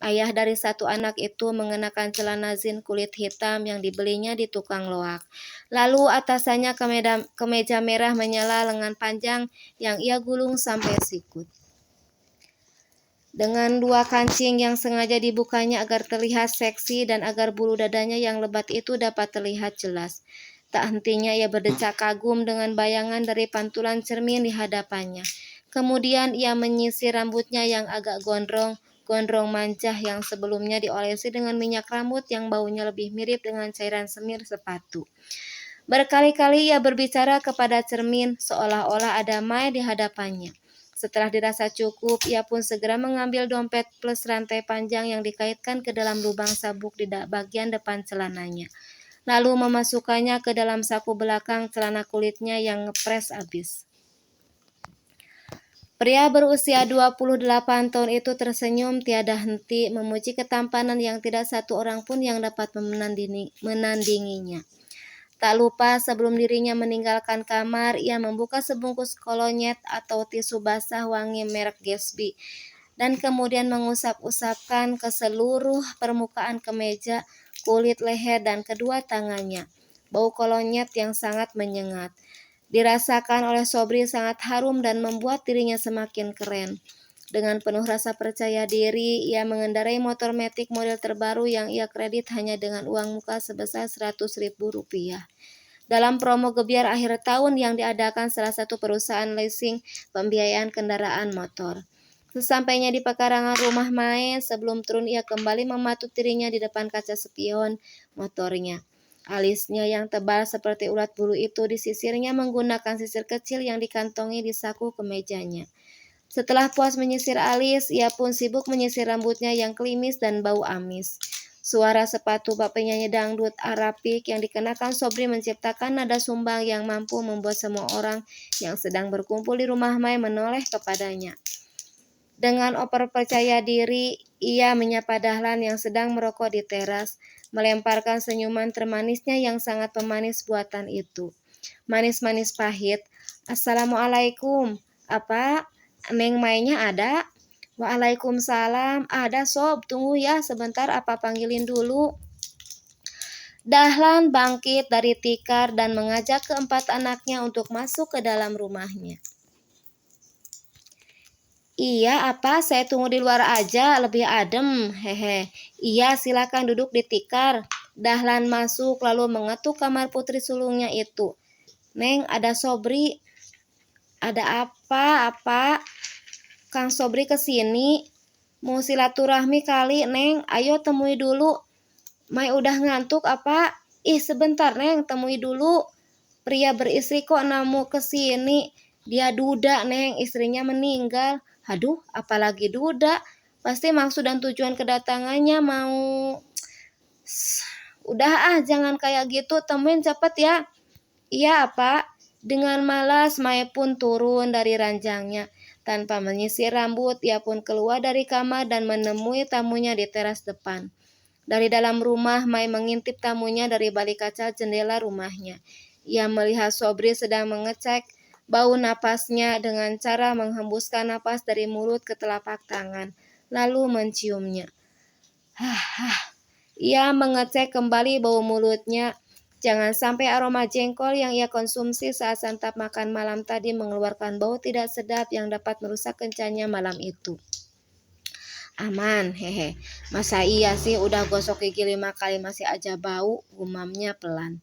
Ayah dari satu anak itu mengenakan celana zin kulit hitam yang dibelinya di tukang loak. Lalu atasannya kemeja merah menyala lengan panjang yang ia gulung sampai sikut. Dengan dua kancing yang sengaja dibukanya agar terlihat seksi dan agar bulu dadanya yang lebat itu dapat terlihat jelas. Tak hentinya ia berdecak kagum dengan bayangan dari pantulan cermin di hadapannya. Kemudian ia menyisir rambutnya yang agak gondrong manja yang sebelumnya diolesi dengan minyak rambut yang baunya lebih mirip dengan cairan semir sepatu. Berkali-kali ia berbicara kepada cermin seolah-olah ada Mai di hadapannya. Setelah dirasa cukup, ia pun segera mengambil dompet plus rantai panjang yang dikaitkan ke dalam lubang sabuk di bagian depan celananya. Lalu memasukkannya ke dalam saku belakang celana kulitnya yang ngepres abis. Pria berusia 28 tahun itu tersenyum tiada henti memuji ketampanan yang tidak satu orang pun yang dapat menandinginya. Tak lupa sebelum dirinya meninggalkan kamar, ia membuka sebungkus kolonyet atau tisu basah wangi merek Gatsby dan kemudian mengusap-usapkan ke seluruh permukaan kemeja, kulit leher dan kedua tangannya. Bau kolonyet yang sangat menyengat dirasakan oleh Sobri sangat harum dan membuat dirinya semakin keren. Dengan penuh rasa percaya diri, ia mengendarai motor matic model terbaru yang ia kredit hanya dengan uang muka sebesar Rp100.000. Dalam promo gebiar akhir tahun yang diadakan salah satu perusahaan leasing pembiayaan kendaraan motor. Sesampainya di pekarangan rumah Mae, sebelum turun ia kembali mematut dirinya di depan kaca spion motornya. Alisnya yang tebal seperti ulat bulu itu disisirnya menggunakan sisir kecil yang dikantongi di saku kemejanya. Setelah puas menyisir alis, ia pun sibuk menyisir rambutnya yang klimis dan bau amis. Suara sepatu bak penyanyi dangdut Arabik yang dikenakan Sobri menciptakan nada sumbang yang mampu membuat semua orang yang sedang berkumpul di rumah Mai menoleh kepadanya. Dengan oper percaya diri, ia menyapa Dahlan yang sedang merokok di teras, melemparkan senyuman termanisnya yang sangat pemanis buatan itu. Manis-manis pahit. Assalamualaikum. Apa? Neng Mainnya ada? Waalaikumsalam. Ada Sob, tunggu ya sebentar apa panggilin dulu. Dahlan bangkit dari tikar dan mengajak keempat anaknya untuk masuk ke dalam rumahnya. Iya, apa? Saya tunggu di luar aja, lebih adem. Hehe. Iya, silakan duduk di tikar. Dahlan masuk lalu mengetuk kamar putri sulungnya itu. Neng, ada Sobri. Ada apa? Apa? Kang Sobri kesini. Mau silaturahmi kali, Neng. Ayo temui dulu. Mai udah ngantuk apa? Ih, sebentar, Neng. Temui dulu. Pria beristri kok namu kesini. Dia duda, Neng. Istrinya meninggal. Aduh, apalagi duda. Pasti maksud dan tujuan kedatangannya mau... Udah jangan kayak gitu. Temuin cepet ya. Iya, apa? Dengan malas, Mai pun turun dari ranjangnya. Tanpa menyisir rambut, ia pun keluar dari kamar dan menemui tamunya di teras depan. Dari dalam rumah, Mai mengintip tamunya dari balik kaca jendela rumahnya. Ia melihat Sobri sedang mengecek bau napasnya dengan cara menghembuskan napas dari mulut ke telapak tangan, lalu menciumnya. Ia mengecek kembali bau mulutnya. Jangan sampai aroma jengkol yang ia konsumsi saat santap makan malam tadi mengeluarkan bau tidak sedap yang dapat merusak kencannya malam itu. Aman, hehe. Masa iya sih udah gosok gigi 5 kali masih aja bau, gumamnya pelan.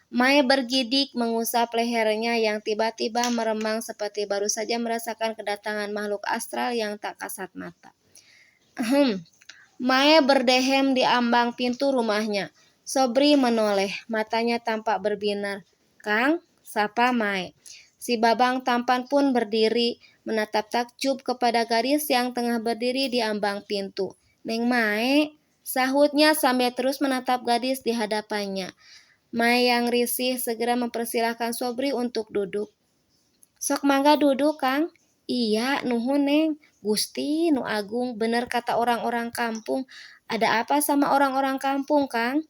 Mai bergidik mengusap lehernya yang tiba-tiba meremang seperti baru saja merasakan kedatangan makhluk astral yang tak kasat mata. Mai berdehem di ambang pintu rumahnya. Sobri menoleh, matanya tampak berbinar. Kang, sapa Mai. Si Babang tampan pun berdiri, menatap takjub kepada gadis yang tengah berdiri di ambang pintu. Neng Mai, sahutnya sambil terus menatap gadis di hadapannya. Mai yang risih segera mempersilahkan Sobri untuk duduk. Sok mangga duduk, Kang. Iya, nuhun Neng. Gusti, nu agung, bener kata orang-orang kampung. Ada apa sama orang-orang kampung, Kang?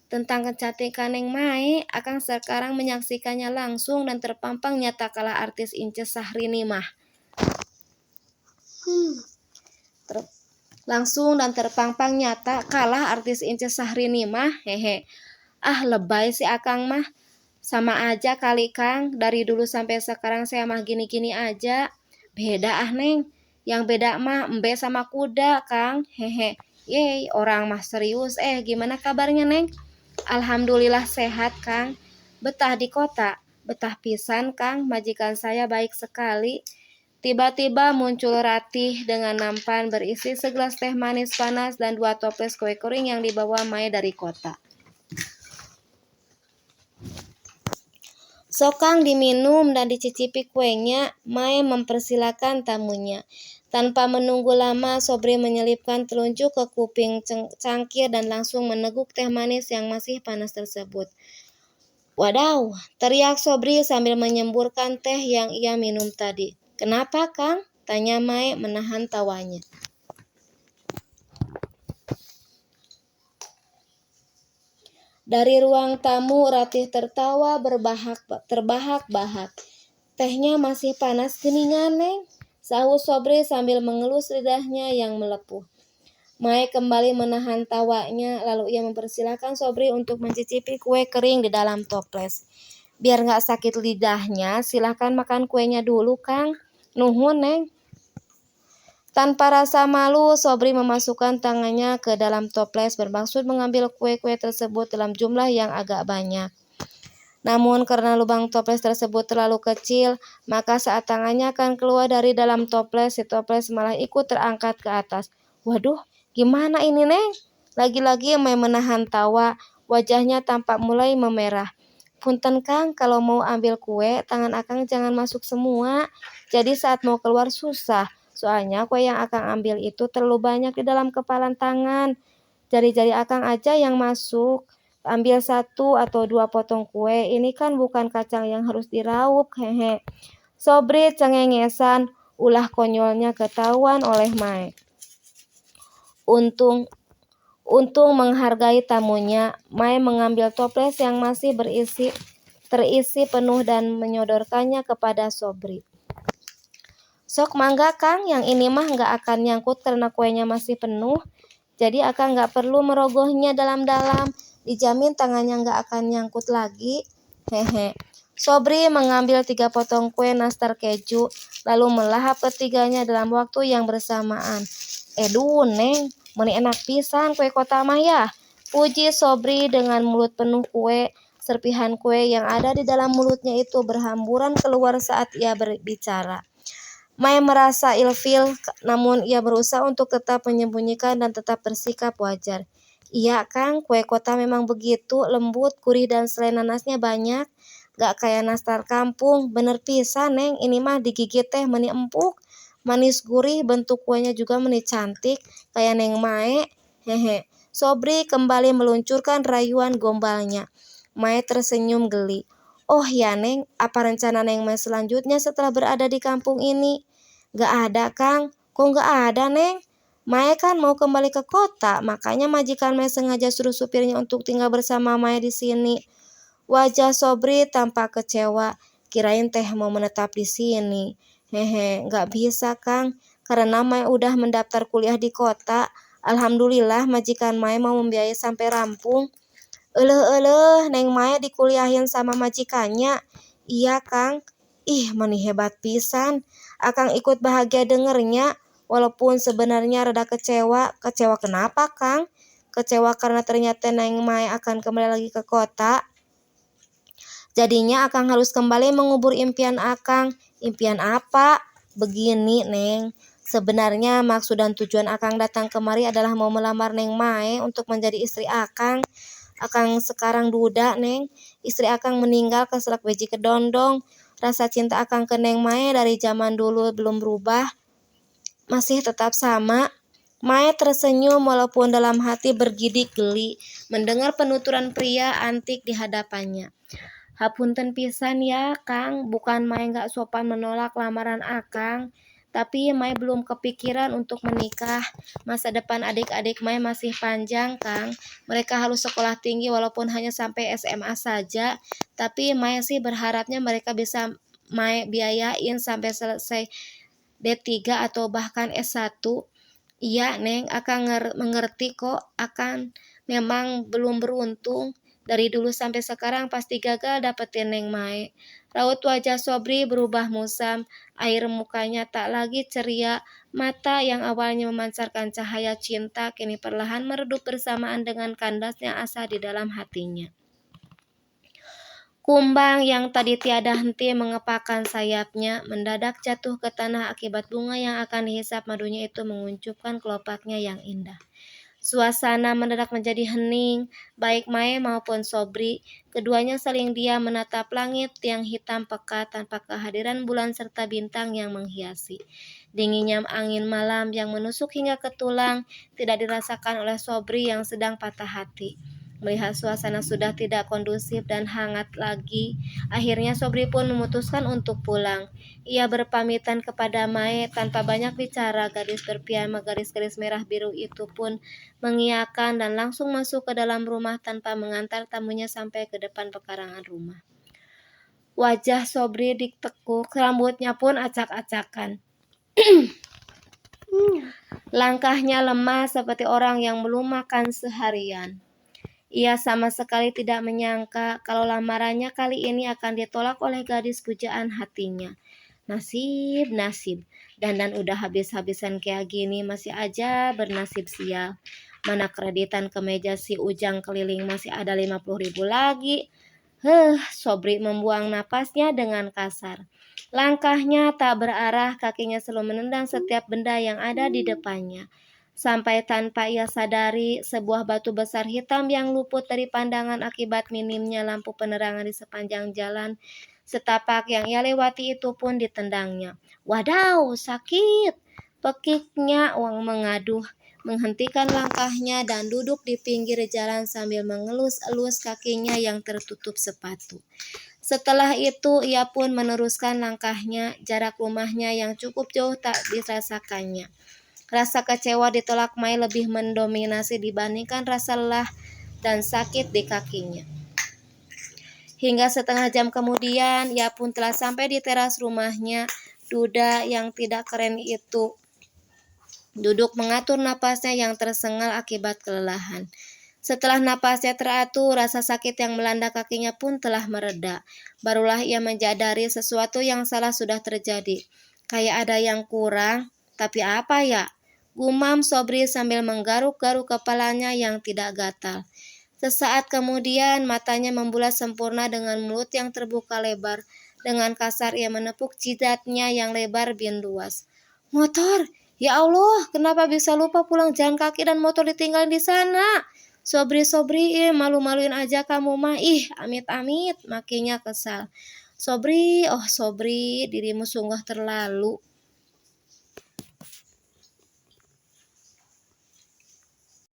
Tentang kecantikan Neng Mai, Akang sekarang menyaksikannya langsung dan terpampang nyata kalah artis Inces Sahrini mah. langsung dan terpampang nyata kalah artis Ince Syahrini mah. Hehe. Ah, lebay si Akang mah. Sama aja kali Kang, dari dulu sampai sekarang saya mah gini-gini aja. Beda ah Neng, yang beda mah embe sama kuda Kang. Hehe. Yeay, orang mah serius. Gimana kabarnya Neng? Alhamdulillah sehat Kang. Betah di kota. Betah pisan Kang, majikan saya baik sekali. Tiba-tiba muncul Ratih dengan nampan berisi segelas teh manis panas dan 2 toples kue kering yang dibawa Mae dari kota. Sokang diminum dan dicicipi kuenya, Mae mempersilakan tamunya. Tanpa menunggu lama, Sobri menyelipkan telunjuk ke kuping cangkir dan langsung meneguk teh manis yang masih panas tersebut. Wadaw, teriak Sobri sambil menyemburkan teh yang ia minum tadi. Kenapa, Kang? Tanya Mae menahan tawanya. Dari ruang tamu, Ratih tertawa terbahak-bahak. Tehnya masih panas geningan, Neng, sahut Sobri sambil mengelus lidahnya yang melepuh. Mae kembali menahan tawanya, lalu ia mempersilahkan Sobri untuk mencicipi kue kering di dalam toples. Biar nggak sakit lidahnya, silahkan makan kuenya dulu, Kang. Nuhun, Neng. Tanpa rasa malu, Sobri memasukkan tangannya ke dalam toples bermaksud mengambil kue-kue tersebut dalam jumlah yang agak banyak. Namun karena lubang toples tersebut terlalu kecil, maka saat tangannya akan keluar dari dalam toples, si toples malah ikut terangkat ke atas. Waduh, gimana ini Neng? Lagi-lagi Mae menahan tawa, wajahnya tampak mulai memerah. Punten Kang, kalau mau ambil kue, tangan Akang jangan masuk semua. Jadi saat mau keluar susah. Soalnya kue yang Akang ambil itu terlalu banyak di dalam kepalan tangan. Jari-jari Akang aja yang masuk. Ambil 1 atau 2 potong kue. Ini kan bukan kacang yang harus diraup. Hehe. Sobri cengengesan, ulah konyolnya ketahuan oleh Mae. Untung menghargai tamunya, Mae mengambil toples yang masih terisi penuh dan menyodorkannya kepada Sobri. Sok mangga Kang, yang ini mah nggak akan nyangkut karena kuenya masih penuh. Jadi Akang nggak perlu merogohnya dalam-dalam. Dijamin tangannya nggak akan nyangkut lagi. Hehe. Sobri mengambil 3 potong kue nastar keju, lalu melahap ketiganya dalam waktu yang bersamaan. Neng, meni enak pisan kue kota mah ya. Puji Sobri dengan mulut penuh kue. Serpihan kue yang ada di dalam mulutnya itu berhamburan keluar saat ia berbicara. Mae merasa ilfil, namun ia berusaha untuk tetap menyembunyikan dan tetap bersikap wajar. Iya Kang, kue kota memang begitu, lembut, gurih dan selain nanasnya banyak. Gak kayak nastar kampung, bener pisan Neng, ini mah digigit teh meni empuk. Manis gurih, bentuk kuenya juga meni cantik, kayak Neng Mae. Hehe. Sobri kembali meluncurkan rayuan gombalnya. Mae tersenyum geli. Oh ya Neng, apa rencana Neng Mae selanjutnya setelah berada di kampung ini? Gak ada Kang, kok gak ada Neng? Mae kan mau kembali ke kota, makanya majikan Mae sengaja suruh supirnya untuk tinggal bersama Mae di sini. Wajah Sobri tampak kecewa, kirain teh mau menetap di sini. Hehe, gak bisa Kang, karena Mae udah mendaftar kuliah di kota. Alhamdulillah majikan Mae mau membiayai sampai rampung. Neng Mae dikuliahin sama majikannya. Iya Kang. Ih, meni hebat pisan. Akang ikut bahagia dengernya, walaupun sebenarnya rada kecewa. Kecewa kenapa Kang? Kecewa karena ternyata Neng Mae akan kembali lagi ke kota. Jadinya Akang harus kembali mengubur impian Akang. Impian apa? Begini Neng. Sebenarnya maksud dan tujuan Akang datang kemari adalah mau melamar Neng Mae untuk menjadi istri Akang. Akang sekarang duda Neng. Istri Akang meninggal keselak beji kedondong. Rasa cinta Akang ke Neng Mae dari zaman dulu belum berubah. Masih tetap sama. Mae tersenyum walaupun dalam hati bergidik geli mendengar penuturan pria antik di hadapannya. Hapunten pisan ya Kang, bukan Mae gak sopan menolak lamaran Akang. Tapi Mae belum kepikiran untuk menikah. Masa depan adik-adik Mae masih panjang Kang. Mereka harus sekolah tinggi walaupun hanya sampai SMA saja. Tapi Mae sih berharapnya mereka bisa Mae biayain sampai selesai D3 atau bahkan S1. Iya, Neng, akan mengerti kok. Akan memang belum beruntung. Dari dulu sampai sekarang pasti gagal dapetin Neng Mae. Raut wajah Sobri berubah musam, air mukanya tak lagi ceria, mata yang awalnya memancarkan cahaya cinta kini perlahan meredup bersamaan dengan kandasnya asa di dalam hatinya. Kumbang yang tadi tiada henti mengepakkan sayapnya mendadak jatuh ke tanah akibat bunga yang akan dihisap madunya itu menguncupkan kelopaknya yang indah. Suasana mendadak menjadi hening, baik Mae maupun Sobri. Keduanya saling diam menatap langit yang hitam pekat tanpa kehadiran bulan serta bintang yang menghiasi. Dinginnya angin malam yang menusuk hingga ke tulang tidak dirasakan oleh Sobri yang sedang patah hati. Melihat suasana sudah tidak kondusif dan hangat lagi, akhirnya Sobri pun memutuskan untuk pulang. Ia berpamitan kepada Mae tanpa banyak bicara. Gadis berpiyama garis-garis merah biru itu pun mengiyakan dan langsung masuk ke dalam rumah tanpa mengantar tamunya sampai ke depan pekarangan rumah. Wajah Sobri ditekuk, rambutnya pun acak-acakan. Langkahnya lemah seperti orang yang belum makan seharian. Ia sama sekali tidak menyangka kalau lamarannya kali ini akan ditolak oleh gadis pujaan hatinya. Nasib, nasib. Dandan udah habis-habisan kayak gini masih aja bernasib sial. Mana kreditan kemeja si Ujang keliling masih ada 50.000 lagi. Sobri membuang napasnya dengan kasar. Langkahnya tak berarah, kakinya selalu menendang setiap benda yang ada di depannya. Sampai tanpa ia sadari, sebuah batu besar hitam yang luput dari pandangan akibat minimnya lampu penerangan di sepanjang jalan setapak yang ia lewati itu pun ditendangnya. Wadaw, sakit! Pekiknya Uang mengaduh, menghentikan langkahnya dan duduk di pinggir jalan sambil mengelus-elus kakinya yang tertutup sepatu. Setelah itu ia pun meneruskan langkahnya, jarak rumahnya yang cukup jauh tak dirasakannya. Rasa kecewa ditolak Mai lebih mendominasi dibandingkan rasa lelah dan sakit di kakinya. Hingga setengah jam kemudian, ia pun telah sampai di teras rumahnya. Duda yang tidak keren itu duduk mengatur napasnya yang tersengal akibat kelelahan. Setelah napasnya teratur, rasa sakit yang melanda kakinya pun telah mereda. Barulah ia menyadari sesuatu yang salah sudah terjadi. Kayak ada yang kurang, tapi apa ya? Gumam Sobri sambil menggaruk-garuk kepalanya yang tidak gatal. Sesaat kemudian matanya membulat sempurna dengan mulut yang terbuka lebar. Dengan kasar ia menepuk jidatnya yang lebar bin luas. Motor! Ya Allah, kenapa bisa lupa pulang jalan kaki dan motor ditinggalin di sana? Sobri, malu-maluin aja kamu mah. Ih, amit-amit, makinya kesal. Sobri, oh Sobri, dirimu sungguh terlalu.